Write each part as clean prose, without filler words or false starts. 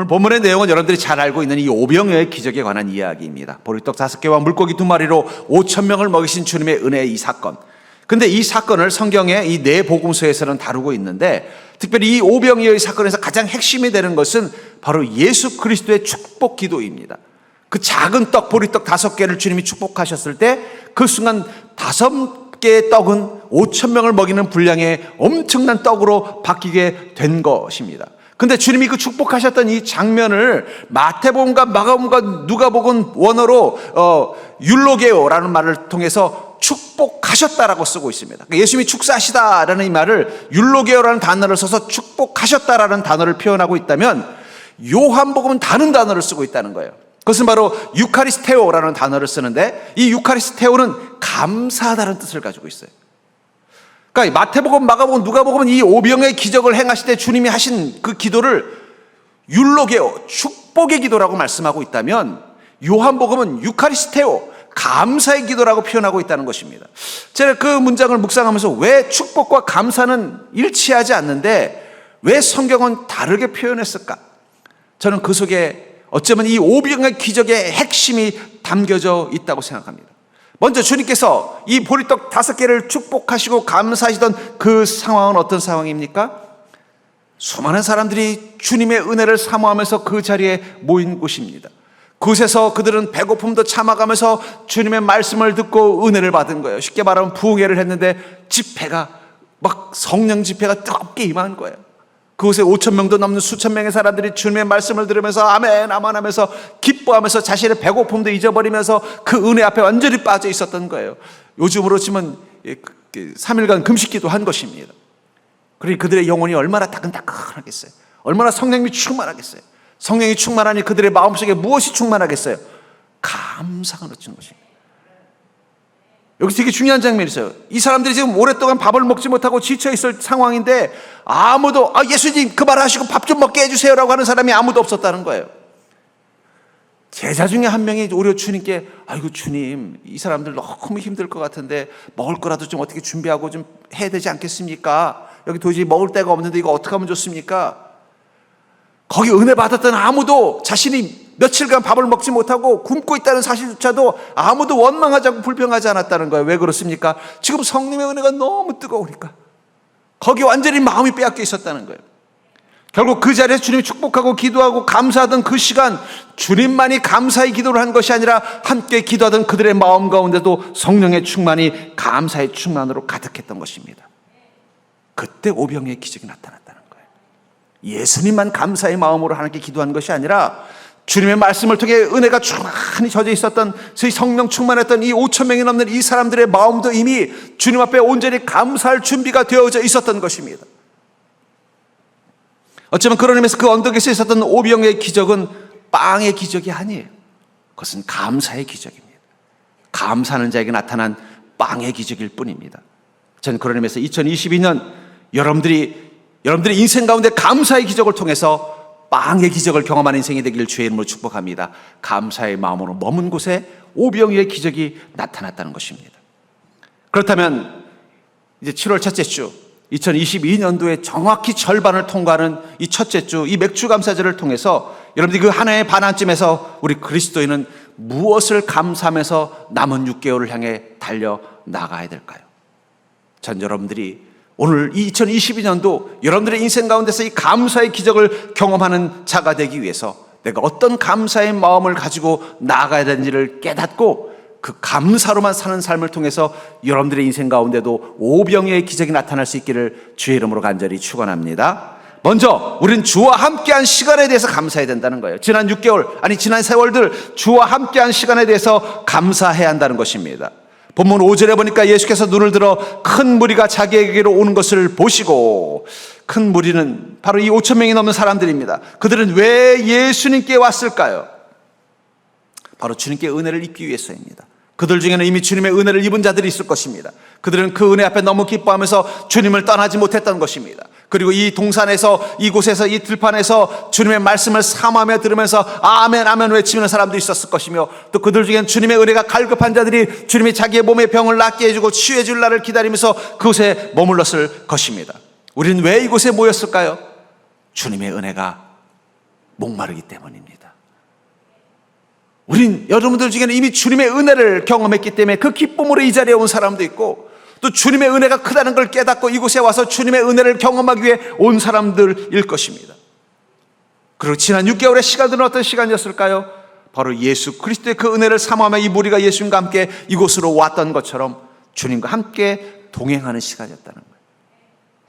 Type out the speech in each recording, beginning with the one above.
오늘 본문의 내용은 여러분들이 잘 알고 있는 이 오병이어의 기적에 관한 이야기입니다. 보리떡 5개와 물고기 2마리로 5,000명을 먹이신 주님의 은혜의 이 사건. 근데 이 사건을 성경의 이 네 복음서에서는 다루고 있는데, 특별히 이 오병이어의 사건에서 가장 핵심이 되는 것은 바로 예수 그리스도의 축복 기도입니다. 그 작은 떡, 보리떡 5개를 주님이 축복하셨을 때 그 순간 5개의 떡은 5,000명을 먹이는 분량의 엄청난 떡으로 바뀌게 된 것입니다. 근데 주님이 그 축복하셨던 이 장면을 마태복음과 마가복음과 누가복음 원어로 율로게오라는 말을 통해서 축복하셨다라고 쓰고 있습니다. 예수님이 축사하시다라는 이 말을 율로게오라는 단어를 써서 축복하셨다라는 단어를 표현하고 있다면, 요한복음은 다른 단어를 쓰고 있다는 거예요. 그것은 바로 유카리스테오라는 단어를 쓰는데, 이 유카리스테오는 감사하다는 뜻을 가지고 있어요. 그러니까 마태복음, 마가복음, 누가복음은 이 오병의 기적을 행하실 때 주님이 하신 그 기도를 율로게오, 축복의 기도라고 말씀하고 있다면, 요한복음은 유카리스테오, 감사의 기도라고 표현하고 있다는 것입니다. 제가 그 문장을 묵상하면서 왜 축복과 감사는 일치하지 않는데 왜 성경은 다르게 표현했을까? 저는 그 속에 어쩌면 이 오병의 기적의 핵심이 담겨져 있다고 생각합니다. 먼저 주님께서 이 보리떡 5개를 축복하시고 감사하시던 그 상황은 어떤 상황입니까? 수많은 사람들이 주님의 은혜를 사모하면서 그 자리에 모인 곳입니다. 그곳에서 그들은 배고픔도 참아가면서 주님의 말씀을 듣고 은혜를 받은 거예요. 쉽게 말하면 부흥회를 했는데 집회가 막 성령 집회가 뜨겁게 임한 거예요. 그곳에 5,000명도 넘는 수천 명의 사람들이 주님의 말씀을 들으면서 아멘 아멘 하면서 기뻐하면서 자신의 배고픔도 잊어버리면서 그 은혜 앞에 완전히 빠져 있었던 거예요. 요즘으로 치면 3일간 금식기도 한 것입니다. 그러니 그들의 영혼이 얼마나 따끈따끈하겠어요. 얼마나 성령이 충만하겠어요. 성령이 충만하니 그들의 마음속에 무엇이 충만하겠어요? 감사가 넘치는 것입니다. 여기 되게 중요한 장면이 있어요. 이 사람들이 지금 오랫동안 밥을 먹지 못하고 지쳐있을 상황인데 아무도 예수님 그 말 하시고 밥 좀 먹게 해주세요 라고 하는 사람이 아무도 없었다는 거예요. 제자 중에 한 명이 오히려 주님께 아이고 주님, 이 사람들 너무 힘들 것 같은데 먹을 거라도 좀 어떻게 준비하고 좀 해야 되지 않겠습니까? 여기 도저히 먹을 데가 없는데 이거 어떻게 하면 좋습니까? 거기 은혜 받았던 아무도 자신이 며칠간 밥을 먹지 못하고 굶고 있다는 사실조차도 아무도 원망하지 않고 불평하지 않았다는 거예요. 왜 그렇습니까? 지금 성령의 은혜가 너무 뜨거우니까. 거기 완전히 마음이 빼앗겨 있었다는 거예요. 결국 그 자리에서 주님이 축복하고 기도하고 감사하던 그 시간, 주님만이 감사의 기도를 한 것이 아니라 함께 기도하던 그들의 마음 가운데도 성령의 충만이 감사의 충만으로 가득했던 것입니다. 그때 오병이어의 기적이 나타났다는 거예요. 예수님만 감사의 마음으로 하나님께 기도한 것이 아니라 주님의 말씀을 통해 은혜가 충만히 젖어 있었던, 성령 충만했던 이 5,000명이 넘는 이 사람들의 마음도 이미 주님 앞에 온전히 감사할 준비가 되어져 있었던 것입니다. 어쩌면 그런 의미에서 그 언덕에서 있었던 오병이어의 기적은 빵의 기적이 아니에요. 그것은 감사의 기적입니다. 감사하는 자에게 나타난 빵의 기적일 뿐입니다. 저는 그런 의미에서 2022년 여러분들이 인생 가운데 감사의 기적을 통해서 빵의 기적을 경험하는 인생이 되기를 주의 이름으로 축복합니다. 감사의 마음으로 머문 곳에 오병이어의 기적이 나타났다는 것입니다. 그렇다면 이제 7월 첫째 주 2022년도에 정확히 절반을 통과하는 이 첫째 주, 이 맥주 감사절을 통해서 여러분들이 그 한 해의 반환쯤에서 우리 그리스도인은 무엇을 감사하면서 남은 6개월을 향해 달려 나가야 될까요? 전 여러분들이 오늘 이 2022년도 여러분들의 인생 가운데서 이 감사의 기적을 경험하는 자가 되기 위해서 내가 어떤 감사의 마음을 가지고 나아가야 되는지를 깨닫고 그 감사로만 사는 삶을 통해서 여러분들의 인생 가운데도 오병이어의 기적이 나타날 수 있기를 주의 이름으로 간절히 축원합니다. 먼저 우리는 주와 함께한 시간에 대해서 감사해야 된다는 거예요. 지난 6개월, 지난 세월들 주와 함께한 시간에 대해서 감사해야 한다는 것입니다. 본문 5절에 보니까 예수께서 눈을 들어 큰 무리가 자기에게로 오는 것을 보시고, 큰 무리는 바로 이 5,000명이 넘는 사람들입니다. 그들은 왜 예수님께 왔을까요? 바로 주님께 은혜를 입기 위해서입니다. 그들 중에는 이미 주님의 은혜를 입은 자들이 있을 것입니다. 그들은 그 은혜 앞에 너무 기뻐하면서 주님을 떠나지 못했던 것입니다. 그리고 이 동산에서, 이곳에서, 이 들판에서 주님의 말씀을 사모하며 들으면서 아멘 아멘 외치는 사람도 있었을 것이며, 또 그들 중에는 주님의 은혜가 갈급한 자들이 주님이 자기의 몸의 병을 낫게 해주고 치유해 줄 날을 기다리면서 그곳에 머물렀을 것입니다. 우리는 왜 이곳에 모였을까요? 주님의 은혜가 목마르기 때문입니다. 우린 여러분들 중에는 이미 주님의 은혜를 경험했기 때문에 그 기쁨으로 이 자리에 온 사람도 있고, 또 주님의 은혜가 크다는 걸 깨닫고 이곳에 와서 주님의 은혜를 경험하기 위해 온 사람들일 것입니다. 그리고 지난 6개월의 시간들은 어떤 시간이었을까요? 바로 예수 그리스도의 그 은혜를 사모하며 이 무리가 예수님과 함께 이곳으로 왔던 것처럼 주님과 함께 동행하는 시간이었다는 거예요.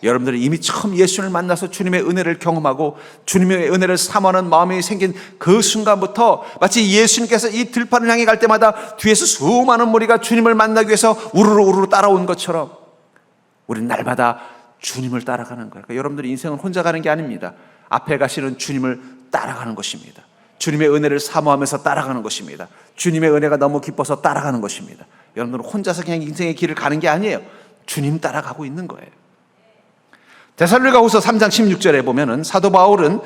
여러분들은 이미 처음 예수님을 만나서 주님의 은혜를 경험하고 주님의 은혜를 사모하는 마음이 생긴 그 순간부터 마치 예수님께서 이 들판을 향해 갈 때마다 뒤에서 수많은 무리가 주님을 만나기 위해서 우르르 따라온 것처럼 우리는 날마다 주님을 따라가는 거예요. 그러니까 여러분들의 인생은 혼자 가는 게 아닙니다. 앞에 가시는 주님을 따라가는 것입니다. 주님의 은혜를 사모하면서 따라가는 것입니다. 주님의 은혜가 너무 기뻐서 따라가는 것입니다. 여러분들은 혼자서 그냥 인생의 길을 가는 게 아니에요. 주님 따라가고 있는 거예요. 데살로니가후서 3장 16절에 보면은 사도 바울은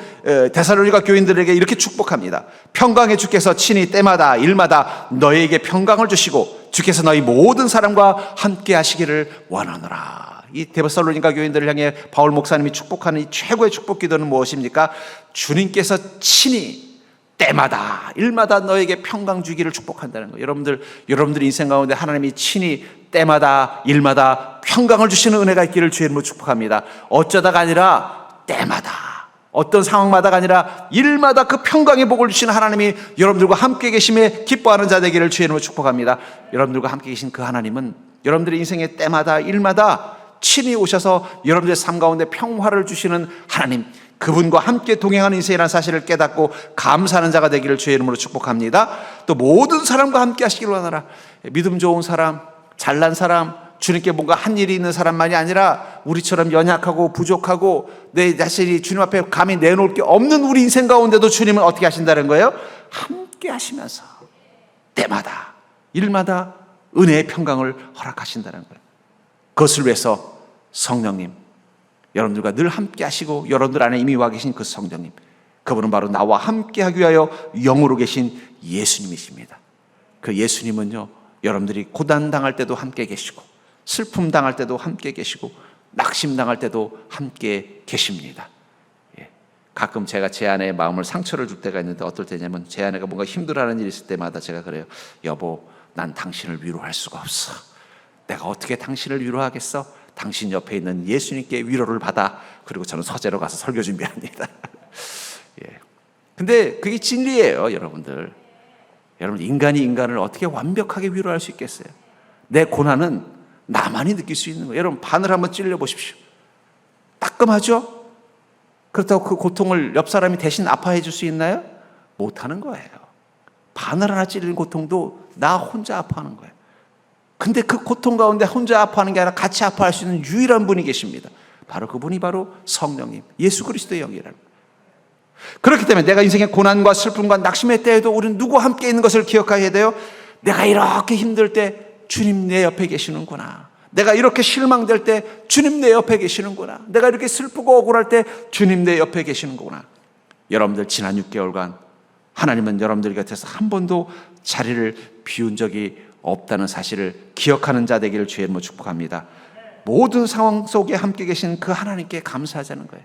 데살로니가 교인들에게 이렇게 축복합니다. 평강의 주께서 친히 때마다 일마다 너희에게 평강을 주시고 주께서 너희 모든 사람과 함께 하시기를 원하노라. 이 데살로니가 교인들을 향해 바울 목사님이 축복하는 이 최고의 축복 기도는 무엇입니까? 주님께서 친히 때마다 일마다 너에게 평강 주기를 축복한다는 거예요. 여러분들 인생 가운데 하나님이 친히 때마다 일마다 평강을 주시는 은혜가 있기를 주의 이름으로 축복합니다. 어쩌다가 아니라 때마다, 어떤 상황마다가 아니라 일마다 그 평강의 복을 주시는 하나님이 여러분들과 함께 계심에 기뻐하는 자 되기를 주의 이름으로 축복합니다. 여러분들과 함께 계신 그 하나님은 여러분들의 인생의 때마다 일마다 친히 오셔서 여러분들의 삶 가운데 평화를 주시는 하나님, 그분과 함께 동행하는 인생이라는 사실을 깨닫고 감사하는 자가 되기를 주의 이름으로 축복합니다. 또 모든 사람과 함께 하시기를 원하라. 믿음 좋은 사람, 잘난 사람, 주님께 뭔가 한 일이 있는 사람만이 아니라 우리처럼 연약하고 부족하고 내 자신이 주님 앞에 감히 내놓을 게 없는 우리 인생 가운데도 주님은 어떻게 하신다는 거예요? 함께 하시면서 때마다 일마다 은혜의 평강을 허락하신다는 거예요. 그것을 위해서 성령님, 여러분들과 늘 함께 하시고 여러분들 안에 이미 와 계신 그 성령님, 그분은 바로 나와 함께 하기 위하여 영으로 계신 예수님이십니다. 그 예수님은요, 여러분들이 고난 당할 때도 함께 계시고 슬픔 당할 때도 함께 계시고 낙심 당할 때도 함께 계십니다. 가끔 제가 제 아내의 마음을 상처를 줄 때가 있는데 어떨 때냐면 제 아내가 뭔가 힘들어하는 일이 있을 때마다 제가 그래요. 여보, 난 당신을 위로할 수가 없어. 내가 어떻게 당신을 위로하겠어? 당신 옆에 있는 예수님께 위로를 받아. 그리고 저는 서재로 가서 설교 준비합니다. 근데 그게 진리예요, 여러분들. 여러분, 인간이 인간을 어떻게 완벽하게 위로할 수 있겠어요? 내 고난은 나만이 느낄 수 있는 거예요. 여러분, 바늘 한번 찔러 보십시오. 따끔하죠? 그렇다고 그 고통을 옆 사람이 대신 아파해 줄 수 있나요? 못하는 거예요. 바늘 하나 찔리는 고통도 나 혼자 아파하는 거예요. 근데 그 고통 가운데 혼자 아파하는 게 아니라 같이 아파할 수 있는 유일한 분이 계십니다. 바로 그분이 바로 성령님, 예수 그리스도의 영이라는 거예요. 그렇기 때문에 내가 인생의 고난과 슬픔과 낙심의 때에도 우리는 누구와 함께 있는 것을 기억해야 돼요. 내가 이렇게 힘들 때 주님 내 옆에 계시는구나. 내가 이렇게 실망될 때 주님 내 옆에 계시는구나. 내가 이렇게 슬프고 억울할 때 주님 내 옆에 계시는구나. 여러분들 지난 6개월간 하나님은 여러분들 곁에서 한 번도 자리를 비운 적이 없다는 사실을 기억하는 자 되기를 주의 이름으로 축복합니다. 모든 상황 속에 함께 계신 그 하나님께 감사하자는 거예요.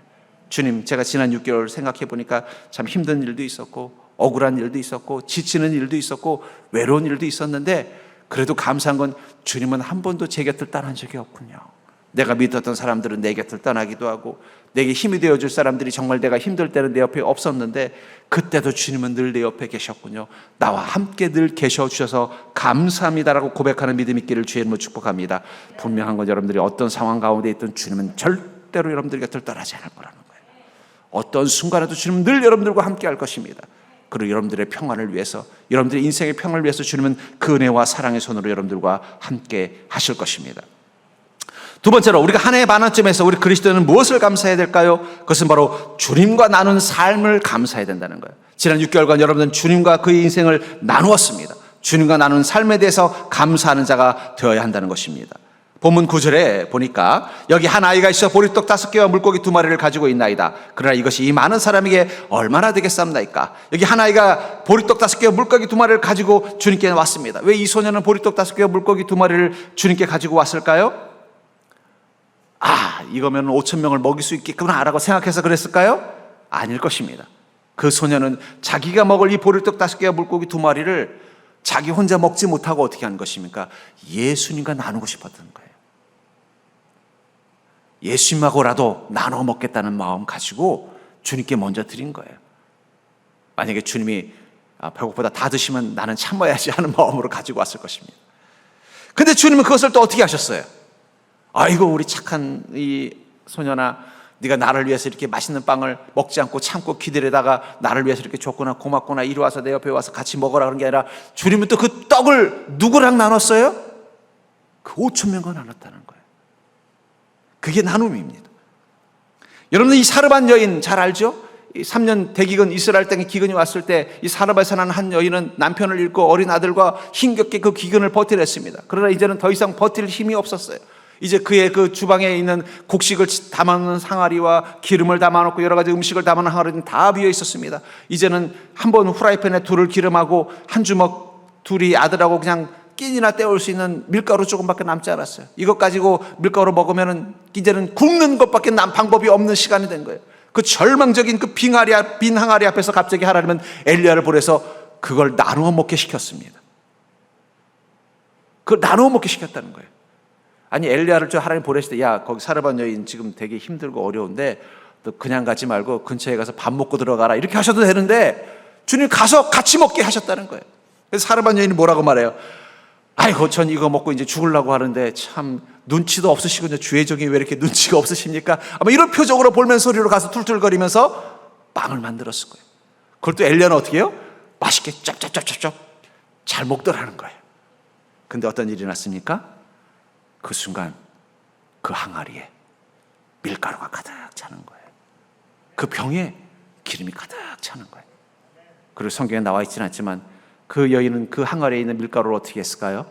주님, 제가 지난 6개월 생각해 보니까 참 힘든 일도 있었고 억울한 일도 있었고 지치는 일도 있었고 외로운 일도 있었는데 그래도 감사한 건 주님은 한 번도 제 곁을 떠난 적이 없군요. 내가 믿었던 사람들은 내 곁을 떠나기도 하고 내게 힘이 되어줄 사람들이 정말 내가 힘들 때는 내 옆에 없었는데 그때도 주님은 늘 내 옆에 계셨군요. 나와 함께 늘 계셔주셔서 감사합니다라고 고백하는 믿음 있기를 주의 이름으로 축복합니다. 분명한 건 여러분들이 어떤 상황 가운데 있든 주님은 절대로 여러분들 곁을 떠나지 않을 거라는 거예요. 어떤 순간에도 주님은 늘 여러분들과 함께 할 것입니다. 그리고 여러분들의 평안을 위해서, 여러분들의 인생의 평안을 위해서 주님은 그 은혜와 사랑의 손으로 여러분들과 함께 하실 것입니다. 두 번째로 우리가 한 해의 반환점에서 우리 그리스도인은 무엇을 감사해야 될까요? 그것은 바로 주님과 나눈 삶을 감사해야 된다는 거예요. 지난 6개월간 여러분은 주님과 그의 인생을 나누었습니다. 주님과 나눈 삶에 대해서 감사하는 자가 되어야 한다는 것입니다. 본문 9절에 보니까 여기 한 아이가 있어 보리떡 5개와 물고기 2마리를 가지고 있나이다. 그러나 이것이 이 많은 사람에게 얼마나 되겠습니까? 여기 한 아이가 보리떡 5개와 물고기 2마리를 가지고 주님께 왔습니다. 왜 이 소년은 보리떡 5개와 물고기 2마리를 주님께 가지고 왔을까요? 이거면 5,000명을 먹일 수 있겠구나 라고 생각해서 그랬을까요? 아닐 것입니다. 그 소녀는 자기가 먹을 이 보리떡 5개와 물고기 2마리를 자기 혼자 먹지 못하고 어떻게 한 것입니까? 예수님과 나누고 싶었던 거예요. 예수님하고라도 나눠 먹겠다는 마음 가지고 주님께 먼저 드린 거예요. 만약에 주님이 배고프다 다 드시면 나는 참아야지 하는 마음으로 가지고 왔을 것입니다. 근데 주님은 그것을 또 어떻게 하셨어요? 아이고 우리 착한 이 소녀나 네가 나를 위해서 이렇게 맛있는 빵을 먹지 않고 참고 기다리다가 나를 위해서 이렇게 줬구나, 고맙구나, 이리 와서 내 옆에 와서 같이 먹어라 그런 게 아니라 주님은 또 그 떡을 누구랑 나눴어요? 그 5,000명과 나눴다는 거예요. 그게 나눔입니다. 여러분들 이 사르밧 여인 잘 알죠? 3년 대기근 이스라엘 땅에 기근이 왔을 때 이 사르밧에 사는 한 여인은 남편을 잃고 어린 아들과 힘겹게 그 기근을 버텨냈습니다. 그러나 이제는 더 이상 버틸 힘이 없었어요. 이제 그의 그 주방에 있는 곡식을 담아놓는 항아리와 기름을 담아놓고 여러 가지 음식을 담아놓는 항아리는 다 비어 있었습니다. 이제는 한번 후라이팬에 둘을 기름하고 한 주먹 둘이 아들하고 그냥 끼니나 때울 수 있는 밀가루 조금밖에 남지 않았어요. 이것 가지고 밀가루 먹으면은 이제는 굽는 것밖에 방법이 없는 시간이 된 거예요. 그 절망적인 그 빈 항아리 앞에서 갑자기 하나님은 엘리야를 보내서 그걸 나누어 먹게 시켰습니다. 그걸 나누어 먹게 시켰다는 거예요. 아니 엘리야를 저 하나님 보내실 때 야 거기 사르밧 여인 지금 되게 힘들고 어려운데 너 그냥 가지 말고 근처에 가서 밥 먹고 들어가라 이렇게 하셔도 되는데 주님 가서 같이 먹게 하셨다는 거예요. 그래서 사르밧 여인이 뭐라고 말해요? 아이고 전 이거 먹고 이제 죽으려고 하는데 참 눈치도 없으시군요. 주의 종이 왜 이렇게 눈치가 없으십니까? 아마 이런 표정으로 볼멘 소리로 가서 툴툴거리면서 빵을 만들었을 거예요. 그걸 또 엘리야는 어떻게 해요? 맛있게 짭짭짭짭짭 잘 먹더라는 거예요. 근데 어떤 일이 났습니까? 그 순간 그 항아리에 밀가루가 가득 차는 거예요. 그 병에 기름이 가득 차는 거예요. 그리고 성경에 나와 있지는 않지만 그 여인은 그 항아리에 있는 밀가루를 어떻게 했을까요?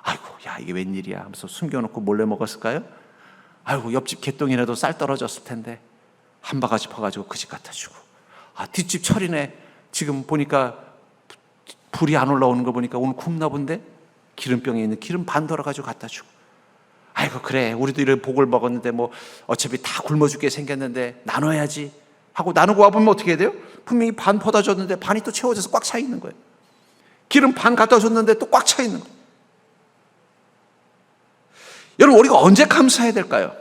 아이고 야 이게 웬일이야 하면서 숨겨놓고 몰래 먹었을까요? 아이고 옆집 개똥이라도 쌀 떨어졌을 텐데 한 바가지 퍼가지고 그 집 갖다 주고 뒷집 철이네 지금 보니까 불이 안 올라오는 거 보니까 오늘 굽나 본데 기름병에 있는 기름 반 덜어가지고 갖다 주고 아이고 그래 우리도 이런 복을 먹었는데 뭐 어차피 다 굶어 죽게 생겼는데 나눠야지 하고 나누고 와보면 어떻게 해야 돼요? 분명히 반 퍼다 줬는데 반이 또 채워져서 꽉 차 있는 거예요. 기름 반 갖다 줬는데 또 꽉 차 있는 거예요. 여러분 우리가 언제 감사해야 될까요?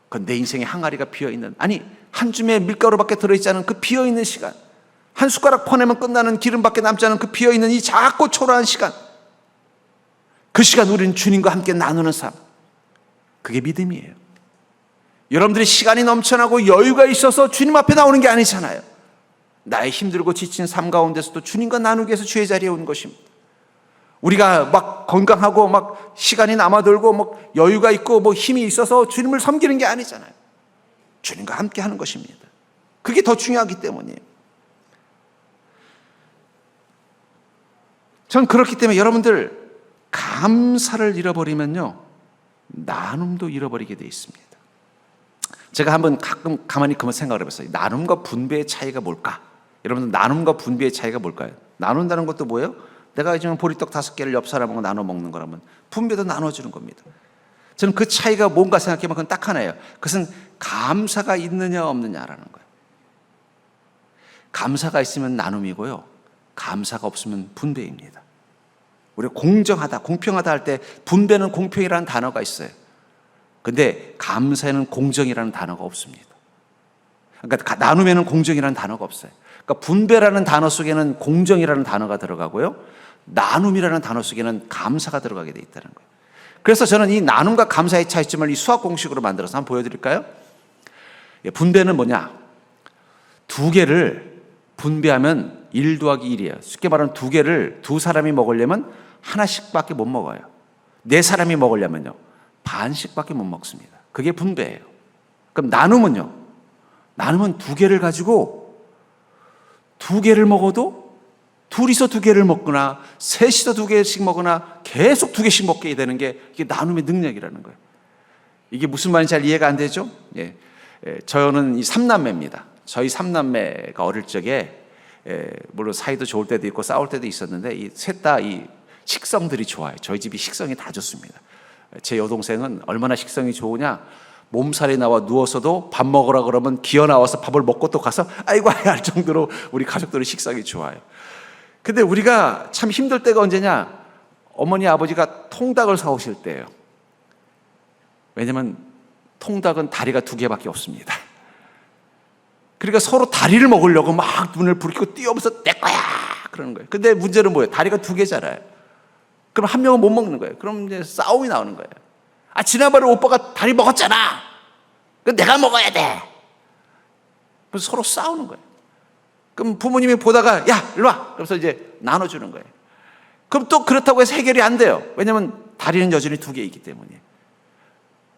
그건 내 인생의 항아리가 비어있는 아니 한 줌의 밀가루밖에 들어있지 않은 그 비어있는 시간 한 숟가락 퍼내면 끝나는 기름밖에 남지 않은 그 비어있는 이 작고 초라한 시간 그 시간 우리는 주님과 함께 나누는 삶 그게 믿음이에요. 여러분들이 시간이 넘쳐나고 여유가 있어서 주님 앞에 나오는 게 아니잖아요. 나의 힘들고 지친 삶 가운데서도 주님과 나누기 위해서 주의 자리에 온 것입니다. 우리가 막 건강하고 막 시간이 남아돌고 막 여유가 있고 뭐 힘이 있어서 주님을 섬기는 게 아니잖아요. 주님과 함께 하는 것입니다. 그게 더 중요하기 때문이에요. 전 그렇기 때문에 여러분들 감사를 잃어버리면요 나눔도 잃어버리게 돼 있습니다. 제가 한번 가끔 가만히 그만 생각을 해봤어요. 나눔과 분배의 차이가 뭘까? 여러분들 나눔과 분배의 차이가 뭘까요? 나눈다는 것도 뭐예요? 내가 지금 보리떡 5개를 옆 사람하고 나눠 먹는 거라면 분배도 나눠주는 겁니다. 저는 그 차이가 뭔가 생각해보면 그건 딱 하나예요. 그것은 감사가 있느냐 없느냐라는 거예요. 감사가 있으면 나눔이고요. 감사가 없으면 분배입니다. 우리가 공정하다, 공평하다 할 때 분배는 공평이라는 단어가 있어요. 근데 감사에는 공정이라는 단어가 없습니다. 그러니까 나눔에는 공정이라는 단어가 없어요. 그러니까 분배라는 단어 속에는 공정이라는 단어가 들어가고요. 나눔이라는 단어 속에는 감사가 들어가게 돼 있다는 거예요. 그래서 저는 이 나눔과 감사의 차이점을 이 수학 공식으로 만들어서 한번 보여드릴까요? 분배는 뭐냐? 2개를 분배하면 1 더하기 1이에요. 쉽게 말하면 2개를 2사람이 먹으려면 하나씩밖에 못 먹어요. 4사람이 먹으려면요 반씩밖에 못 먹습니다. 그게 분배예요. 그럼 나눔은요? 나눔은 2개를 가지고 2개를 먹어도 둘이서 2개를 먹거나 셋이서 2개씩 먹거나 계속 2개씩 먹게 되는 게 이게 나눔의 능력이라는 거예요. 이게 무슨 말인지 잘 이해가 안 되죠? 저는 이 3남매입니다. 저희 3남매가 어릴 적에 물론 사이도 좋을 때도 있고 싸울 때도 있었는데 이 셋 다 이 식성들이 좋아요. 저희 집이 식성이 다 좋습니다. 제 여동생은 얼마나 식성이 좋으냐 몸살이 나와 누웠어도 밥 먹으라 그러면 기어 나와서 밥을 먹고 또 가서 아이고 할 정도로 우리 가족들의 식성이 좋아요. 근데 우리가 참 힘들 때가 언제냐? 어머니 아버지가 통닭을 사오실 때예요. 왜냐면 통닭은 다리가 2개밖에 없습니다. 그러니까 서로 다리를 먹으려고 막 눈을 부리고 뛰어오면서 내 거야 그러는 거예요. 근데 문제는 뭐예요? 다리가 2개잖아요. 그럼 한 명은 못 먹는 거예요. 그럼 이제 싸움이 나오는 거예요. 지난번에 오빠가 다리 먹었잖아. 그럼 내가 먹어야 돼. 그래서 서로 싸우는 거예요. 그럼 부모님이 보다가 야 일로 와. 그래서 이제 나눠주는 거예요. 그럼 또 그렇다고 해서 해결이 안 돼요. 왜냐하면 다리는 여전히 2개이기 때문에.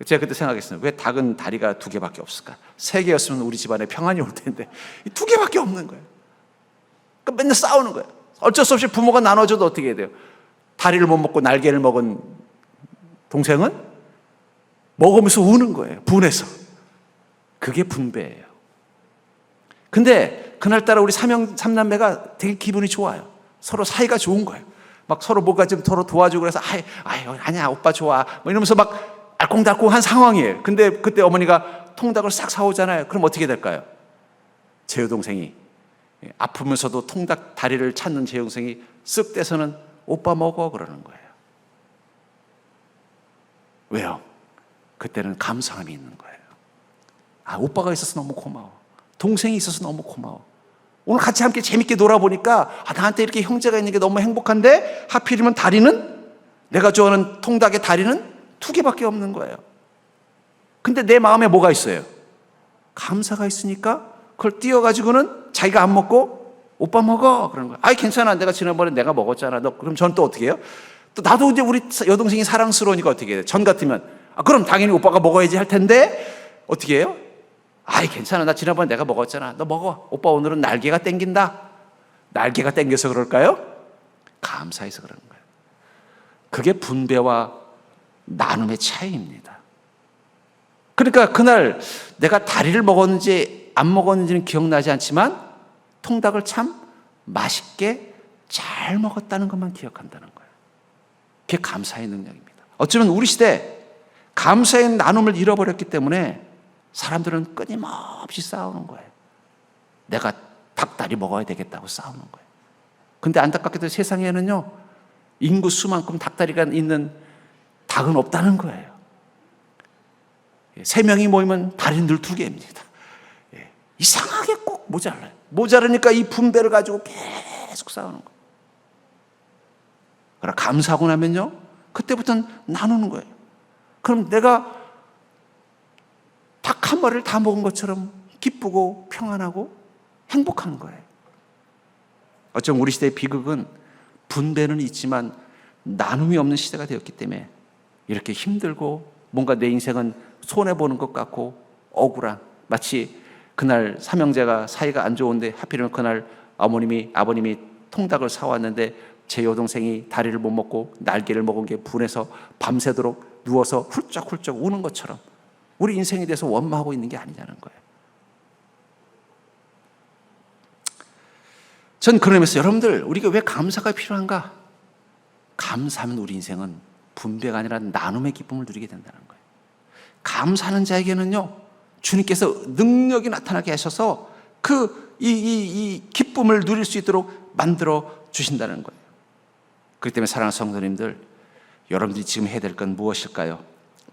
제가 그때 생각했어요. 왜 닭은 다리가 2개밖에 없을까? 3개였으면 우리 집안에 평안이 올 텐데 2개밖에 없는 거예요. 그러니까 맨날 싸우는 거예요. 어쩔 수 없이 부모가 나눠줘도 어떻게 해야 돼요? 다리를 못 먹고 날개를 먹은 동생은 먹으면서 우는 거예요. 분해서. 그게 분배예요. 근데 그날따라 우리 삼남매가 되게 기분이 좋아요. 서로 사이가 좋은 거예요. 막 서로 뭔가 좀 서로 도와주고 그래서 아니야 오빠 좋아 뭐 이러면서 막 알콩달콩한 상황이에요. 근데 그때 어머니가 통닭을 싹 사오잖아요. 그럼 어떻게 될까요? 제 여동생이 아프면서도 통닭 다리를 찾는 제 여동생이 쓱 떼서는 오빠 먹어 그러는 거예요. 왜요? 그때는 감사함이 있는 거예요. 오빠가 있어서 너무 고마워. 동생이 있어서 너무 고마워. 오늘 같이 함께 재밌게 놀아보니까 나한테 이렇게 형제가 있는 게 너무 행복한데 하필이면 다리는 내가 좋아하는 통닭의 다리는 2개밖에 없는 거예요. 근데 내 마음에 뭐가 있어요? 감사가 있으니까 그걸 띄워가지고는 자기가 안 먹고 오빠 먹어 그러는 거예요. 괜찮아 내가 지난번에 내가 먹었잖아. 그럼 전 또 어떻게 해요? 또 나도 이제 우리 여동생이 사랑스러우니까 어떻게 해요? 전 같으면 그럼 당연히 오빠가 먹어야지 할 텐데 어떻게 해요? 괜찮아 나 지난번에 내가 먹었잖아. 너 먹어. 오빠 오늘은 날개가 땡긴다. 날개가 땡겨서 그럴까요? 감사해서 그러는 거예요. 그게 분배와 나눔의 차이입니다. 그러니까 그날 내가 다리를 먹었는지 안 먹었는지는 기억나지 않지만 통닭을 참 맛있게 잘 먹었다는 것만 기억한다는 거예요. 그게 감사의 능력입니다. 어쩌면 우리 시대 감사의 나눔을 잃어버렸기 때문에 사람들은 끊임없이 싸우는 거예요. 내가 닭다리 먹어야 되겠다고 싸우는 거예요. 근데 안타깝게도 세상에는요 인구 수만큼 닭다리가 있는 닭은 없다는 거예요. 3명이 모이면 다리는 늘 2개입니다. 이상하게 꼭 모자라요. 모자라니까 이 분배를 가지고 계속 싸우는 거예요. 그러나 감사하고 나면요 그때부터는 나누는 거예요. 그럼 내가 닭 한 마리를 다 먹은 것처럼 기쁘고 평안하고 행복한 거예요. 어쩜 우리 시대의 비극은 분배는 있지만 나눔이 없는 시대가 되었기 때문에 이렇게 힘들고 뭔가 내 인생은 손해보는 것 같고 억울한, 마치 그날 삼형제가 사이가 안 좋은데 하필이면 그날 아버님이 통닭을 사왔는데 제 여동생이 다리를 못 먹고 날개를 먹은 게 분해서 밤새도록 누워서 훌쩍훌쩍 우는 것처럼 우리 인생에 대해서 원망하고 있는 게 아니냐는 거예요. 전 그러면서 여러분들 우리가 왜 감사가 필요한가? 감사하면 우리 인생은 분배가 아니라 나눔의 기쁨을 누리게 된다는 거예요. 감사하는 자에게는요 주님께서 능력이 나타나게 하셔서 이 기쁨을 누릴 수 있도록 만들어 주신다는 거예요. 그렇기 때문에 사랑하는 성도님들, 여러분들이 지금 해야 될 건 무엇일까요?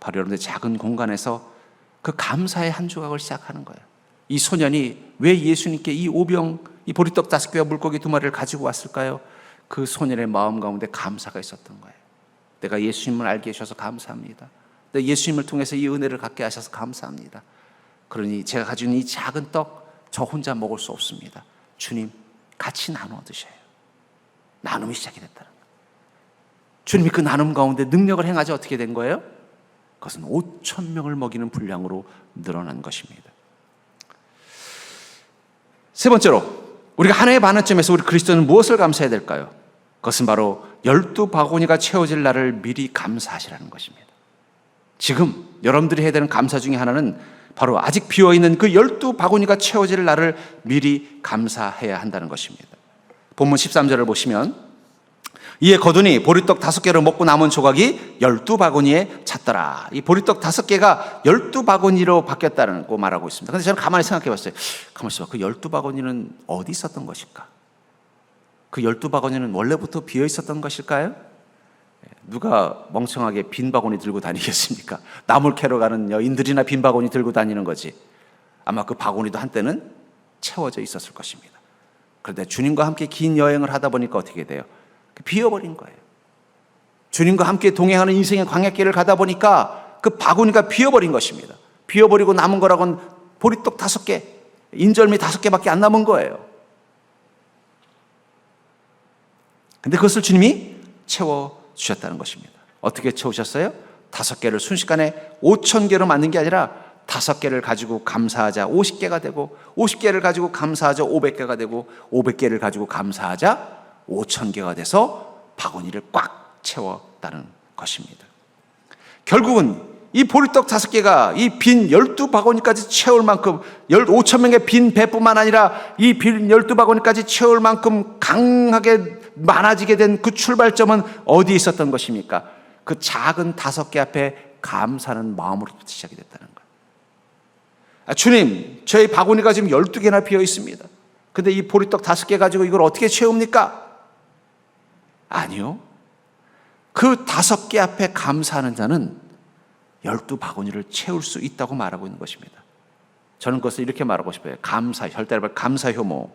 바로 여러분들 작은 공간에서 그 감사의 한 조각을 시작하는 거예요. 이 소년이 왜 예수님께 이 오병, 이 보리떡 5개와 물고기 2마리를 가지고 왔을까요? 그 소년의 마음 가운데 감사가 있었던 거예요. 내가 예수님을 알게 해주셔서 감사합니다. 내가 예수님을 통해서 이 은혜를 갖게 하셔서 감사합니다. 그러니 제가 가지고 있는 이 작은 떡 저 혼자 먹을 수 없습니다. 주님 같이 나누어 드셔요. 나눔이 시작이 됐다는 거예요. 주님이 그 나눔 가운데 능력을 행하자 어떻게 된 거예요? 그것은 5,000명을 먹이는 분량으로 늘어난 것입니다. 세 번째로 우리가 한 해의 반환점에서 우리 그리스도는 무엇을 감사해야 될까요? 그것은 바로 12바구니가 채워질 날을 미리 감사하시라는 것입니다. 지금 여러분들이 해야 되는 감사 중에 하나는 바로 아직 비어있는 그 12바구니가 채워질 날을 미리 감사해야 한다는 것입니다. 본문 13절을 보시면 이에 거두니 보리떡 5개를 먹고 남은 조각이 12바구니에 찼더라. 이 보리떡 5개가 12바구니로 바뀌었다고 말하고 있습니다. 그런데 저는 가만히 생각해 봤어요. 가만히 있어봐. 그 12바구니는 어디 있었던 것일까? 그 12바구니는 원래부터 비어 있었던 것일까요? 누가 멍청하게 빈 바구니 들고 다니겠습니까? 나물 캐러 가는 여인들이나 빈 바구니 들고 다니는 거지. 아마 그 바구니도 한때는 채워져 있었을 것입니다. 그런데 주님과 함께 긴 여행을 하다 보니까 어떻게 돼요? 비어버린 거예요. 주님과 함께 동행하는 인생의 광야길을 가다 보니까 그 바구니가 비어버린 것입니다. 비어버리고 남은 거라고는 보리떡 5개, 인절미 5개밖에 안 남은 거예요. 근데 그것을 주님이 채워주셨다는 것입니다. 어떻게 채우셨어요? 5개를 순식간에 5,000개로 만든 게 아니라 5개를 가지고 감사하자 50개가 되고, 50개를 가지고 감사하자 500개가 되고, 500개를 가지고 감사하자 5,000개가 돼서 바구니를 꽉 채웠다는 것입니다. 결국은 이 보리떡 5개가 이 빈 12바구니까지 채울 만큼, 5,000명의 빈 배뿐만 아니라 이 빈 12바구니까지 채울 만큼 강하게 많아지게 된 그 출발점은 어디에 있었던 것입니까? 그 작은 5개 앞에 감사하는 마음으로부터 시작이 됐다는 거예요. 주님, 저희 바구니가 지금 12개나 비어 있습니다. 근데 이 보리떡 5개 가지고 이걸 어떻게 채웁니까? 아니요. 그 5개 앞에 감사하는 자는 12바구니를 채울 수 있다고 말하고 있는 것입니다. 저는 그것을 이렇게 말하고 싶어요. 감사, 혈대를 감사 효모.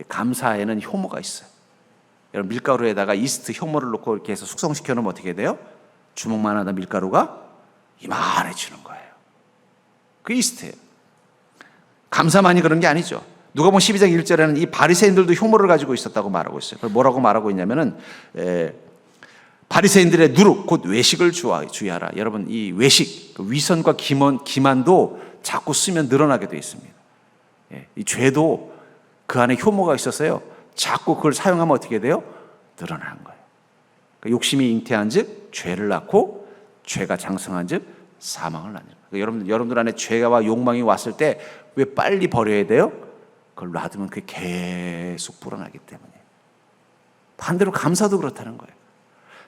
감사에는 효모가 있어요. 여러분, 밀가루에다가 이스트 효모를 넣고 이렇게 해서 숙성시켜 놓으면 어떻게 돼요? 주먹만 하다 밀가루가 이만해지는 거예요. 그 이스트예요. 감사만이 그런 게 아니죠. 누가복음 12장 1절에는 이 바리새인들도 효모를 가지고 있었다고 말하고 있어요. 그걸 뭐라고 말하고 있냐면은 바리새인들의 누룩 곧 외식을 주의하라. 여러분, 이 외식, 위선과 기만도 자꾸 쓰면 늘어나게 되어 있습니다. 이 죄도 그 안에 효모가 있어서요, 자꾸 그걸 사용하면 어떻게 돼요? 늘어나는 거예요. 그러니까 욕심이 잉태한즉 죄를 낳고, 죄가 장성한즉 사망을 낳는 거예요. 여러분들 안에 죄와 욕망이 왔을 때 왜 빨리 버려야 돼요? 그걸 놔두면 그게 계속 불어나기 때문에. 반대로 감사도 그렇다는 거예요.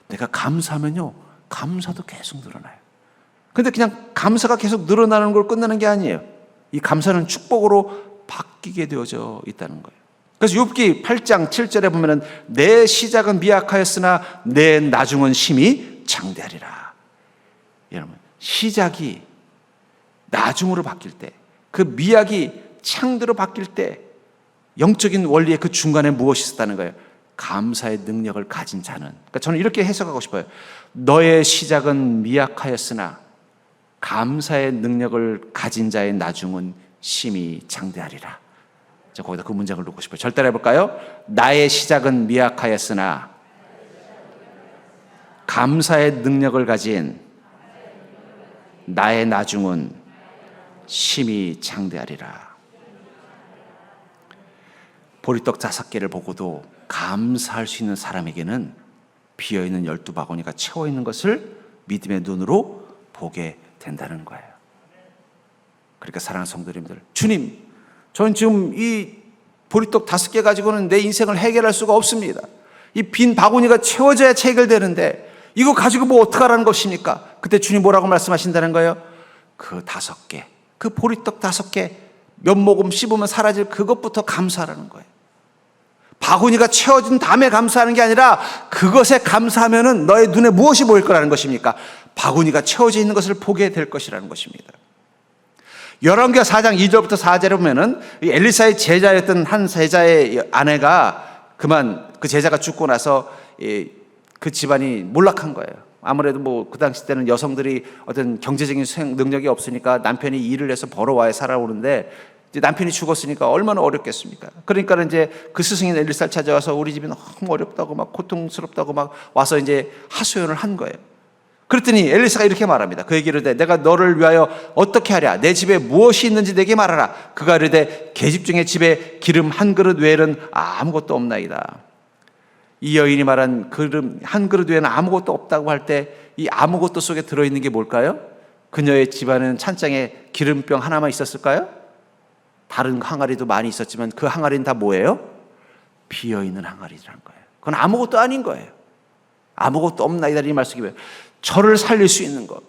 내가 감사하면요, 감사도 계속 늘어나요. 근데 그냥 감사가 계속 늘어나는 걸 끝나는 게 아니에요. 이 감사는 축복으로 바뀌게 되어져 있다는 거예요. 그래서 욥기 8장 7절에 보면은 내 시작은 미약하였으나 내 나중은 심히 장대하리라. 여러분, 시작이 나중으로 바뀔 때, 그 미약이 창대로 바뀔 때 영적인 원리의 그 중간에 무엇이 있었다는 거예요? 감사의 능력을 가진 자는. 그러니까 저는 이렇게 해석하고 싶어요. 너의 시작은 미약하였으나 감사의 능력을 가진 자의 나중은 심히 장대하리라. 저 거기다 그 문장을 놓고 싶어요. 절대로 해볼까요? 나의 시작은 미약하였으나 감사의 능력을 가진 나의 나중은 심히 장대하리라. 보리떡 5개를 보고도 감사할 수 있는 사람에게는 비어있는 12바구니가 채워있는 것을 믿음의 눈으로 보게 된다는 거예요. 그러니까 사랑하는 성도님들, 주님, 저는 지금 이 보리떡 5개 가지고는 내 인생을 해결할 수가 없습니다. 이 빈 바구니가 채워져야 해결되는데 이거 가지고 뭐 어떡하라는 것입니까? 그때 주님 뭐라고 말씀하신다는 거예요? 그 5개, 그 보리떡 5개 몇 모금 씹으면 사라질 그것부터 감사하라는 거예요. 바구니가 채워진 다음에 감사하는 게 아니라 그것에 감사하면은 너의 눈에 무엇이 보일 거라는 것입니까? 바구니가 채워져 있는 것을 보게 될 것이라는 것입니다. 열왕기하 4장 2절부터 4절에 보면은 엘리사의 제자였던 한 제자의 아내가 그 제자가 죽고 나서 그 집안이 몰락한 거예요. 아무래도 뭐 그 당시 때는 여성들이 어떤 경제적인 능력이 없으니까 남편이 일을 해서 벌어와야 살아오는데 이제 남편이 죽었으니까 얼마나 어렵겠습니까? 그러니까 이제 그 스승인 엘리사를 찾아와서 우리 집이 너무 어렵다고 막 고통스럽다고 막 와서 이제 하소연을 한 거예요. 그랬더니 엘리사가 이렇게 말합니다. 그에게 이르되 내가 너를 위하여 어떻게 하랴? 내 집에 무엇이 있는지 내게 말하라. 그가 이르되 계집 중에 집에 기름 한 그릇 외에는 아무것도 없나이다. 이 여인이 말한 기름 한 그릇 외에는 아무것도 없다고 할 때 이 아무것도 속에 들어있는 게 뭘까요? 그녀의 집안은 찬장에 기름병 하나만 있었을까요? 다른 항아리도 많이 있었지만 그 항아리는 다 뭐예요? 비어있는 항아리라는 거예요. 그건 아무것도 아닌 거예요. 아무것도 없나이다 이 말씀이에요. 저를 살릴 수 있는 것,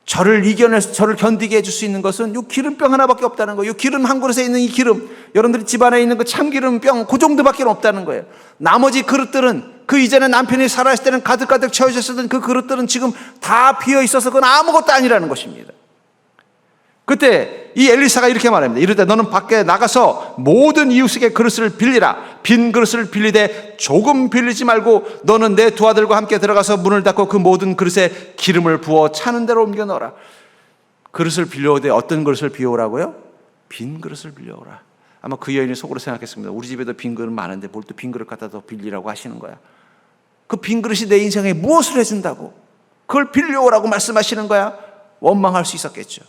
저를 이겨내서 저를 견디게 해줄 수 있는 것은 이 기름병 하나밖에 없다는 거예요. 이 기름 한 그릇에 있는 이 기름, 여러분들이 집안에 있는 그 참기름병 그 정도밖에 없다는 거예요. 나머지 그릇들은, 그 이전에 남편이 살아있을 때는 가득가득 채워졌었던 그 그릇들은 지금 다 비어 있어서 그건 아무것도 아니라는 것입니다. 그때 이 엘리사가 이렇게 말합니다. 이르되 너는 밖에 나가서 모든 이웃에게 그릇을 빌리라. 빈 그릇을 빌리되 조금 빌리지 말고 너는 내 두 아들과 함께 들어가서 문을 닫고 그 모든 그릇에 기름을 부어 차는 대로 옮겨 넣어라. 그릇을 빌려오되 어떤 그릇을 비워오라고요? 빈 그릇을 빌려오라. 아마 그 여인이 속으로 생각했습니다. 우리 집에도 빈 그릇 많은데 뭘 또 빈 그릇 갖다 더 빌리라고 하시는 거야. 그 빈 그릇이 내 인생에 무엇을 해준다고 그걸 빌려오라고 말씀하시는 거야. 원망할 수 있었겠죠.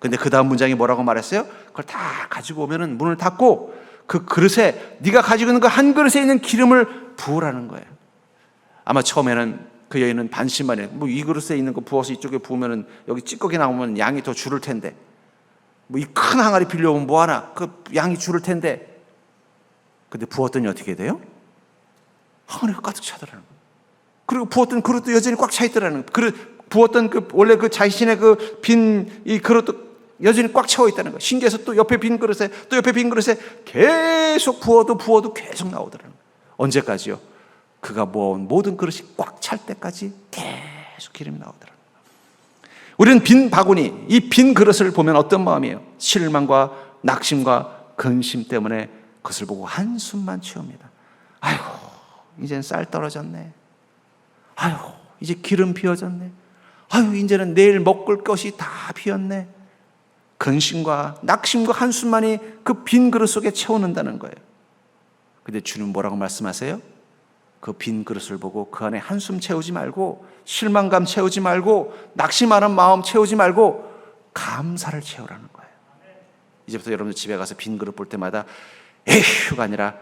근데 그 다음 문장이 뭐라고 말했어요? 그걸 다 가지고 오면은 문을 닫고 그 그릇에, 네가 가지고 있는 그 한 그릇에 있는 기름을 부으라는 거예요. 아마 처음에는 그 여인은 반신반의, 뭐 이 그릇에 있는 거 부어서 이쪽에 부으면은 여기 찌꺼기 나오면 양이 더 줄을 텐데, 뭐 이 큰 항아리 빌려오면 뭐하나, 그 양이 줄을 텐데. 근데 부었더니 어떻게 돼요? 항아리가 가득 차더라는 거예요. 그리고 부었던 그릇도 여전히 꽉 차 있더라는 거예요. 부었던 그 원래 그 자신의 그 빈 이 그릇도 여전히 꽉 채워 있다는 거예요. 신기해서 또 옆에 빈 그릇에, 또 옆에 빈 그릇에 계속 부어도 계속 나오더라는 거예요. 언제까지요? 그가 모아온 모든 그릇이 꽉 찰 때까지 계속 기름이 나오더라는 거예요. 우리는 빈 바구니, 이 빈 그릇을 보면 어떤 마음이에요? 실망과 낙심과 근심 때문에 그것을 보고 한숨만 채웁니다. 아이고, 이젠 쌀 떨어졌네. 아이고, 이제 기름 비어졌네. 아유, 이제는 내일 먹을 것이 다 비었네. 근심과 낙심과 한숨만이 그 빈 그릇 속에 채워넣는다는 거예요. 근데 주님 뭐라고 말씀하세요? 그 빈 그릇을 보고 그 안에 한숨 채우지 말고, 실망감 채우지 말고, 낙심하는 마음 채우지 말고 감사를 채우라는 거예요. 이제부터 여러분들 집에 가서 빈 그릇 볼 때마다 에휴가 아니라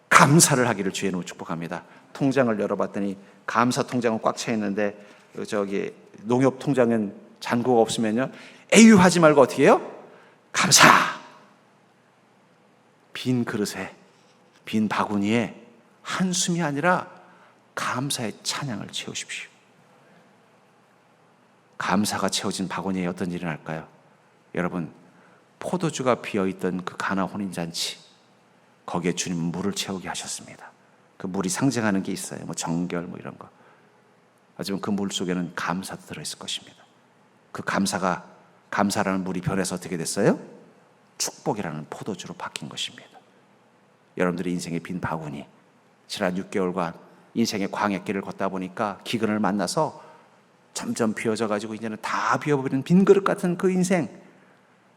감사를 하기를 주의 이름으로 축복합니다. 통장을 열어봤더니 감사 통장은 꽉 차 있는데 저기 농협 통장은 잔고가 없으면요, 에휴 하지 말고 어떻게 해요? 감사. 빈 그릇에, 빈 바구니에 한숨이 아니라 감사의 찬양을 채우십시오. 감사가 채워진 바구니에 어떤 일이 날까요? 여러분, 포도주가 비어있던 그 가나 혼인잔치, 거기에 주님은 물을 채우게 하셨습니다. 그 물이 상징하는 게 있어요. 뭐 정결 뭐 이런 거. 하지만 그 물 속에는 감사도 들어있을 것입니다. 그 감사라는 물이 변해서 어떻게 됐어요? 축복이라는 포도주로 바뀐 것입니다. 여러분들의 인생의 빈 바구니, 지난 6개월간 인생의 광야길을 걷다 보니까 기근을 만나서 점점 비어져 가지고 이제는 다 비어버린 빈 그릇 같은 그 인생,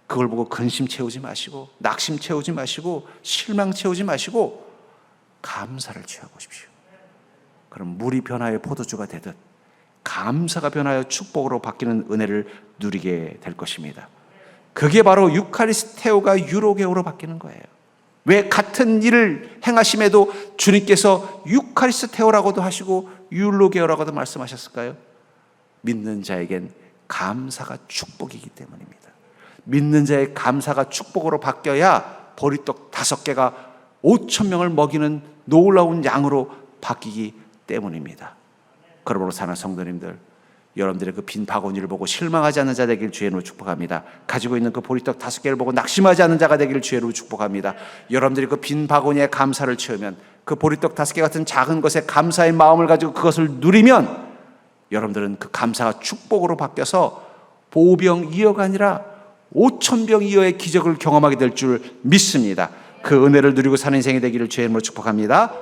그걸 보고 근심 채우지 마시고, 낙심 채우지 마시고, 실망 채우지 마시고 감사를 채워보십시오. 그럼 물이 변하여 포도주가 되듯 감사가 변하여 축복으로 바뀌는 은혜를 누리게 될 것입니다. 그게 바로 유카리스테오가 유로게오로 바뀌는 거예요. 왜 같은 일을 행하심에도 주님께서 유카리스테오라고도 하시고 유로게오라고도 말씀하셨을까요? 믿는 자에겐 감사가 축복이기 때문입니다. 믿는 자의 감사가 축복으로 바뀌어야 보리떡 5개가 5,000명을 먹이는 놀라운 양으로 바뀌기 때문입니다. 그러므로 사는 성도님들, 여러분들의 그 빈 바구니를 보고 실망하지 않는 자 되길 주의 이름으로 축복합니다. 가지고 있는 그 보리떡 5개를 보고 낙심하지 않는 자가 되길 주의 이름으로 축복합니다. 여러분들이 그 빈 바구니에 감사를 채우면, 그 보리떡 5개 같은 작은 것에 감사의 마음을 가지고 그것을 누리면, 여러분들은 그 감사가 축복으로 바뀌어서 보병 2여가 아니라 5,000병 2여의 기적을 경험하게 될 줄 믿습니다. 그 은혜를 누리고 사는 인생이 되기를 주의 이름으로 축복합니다.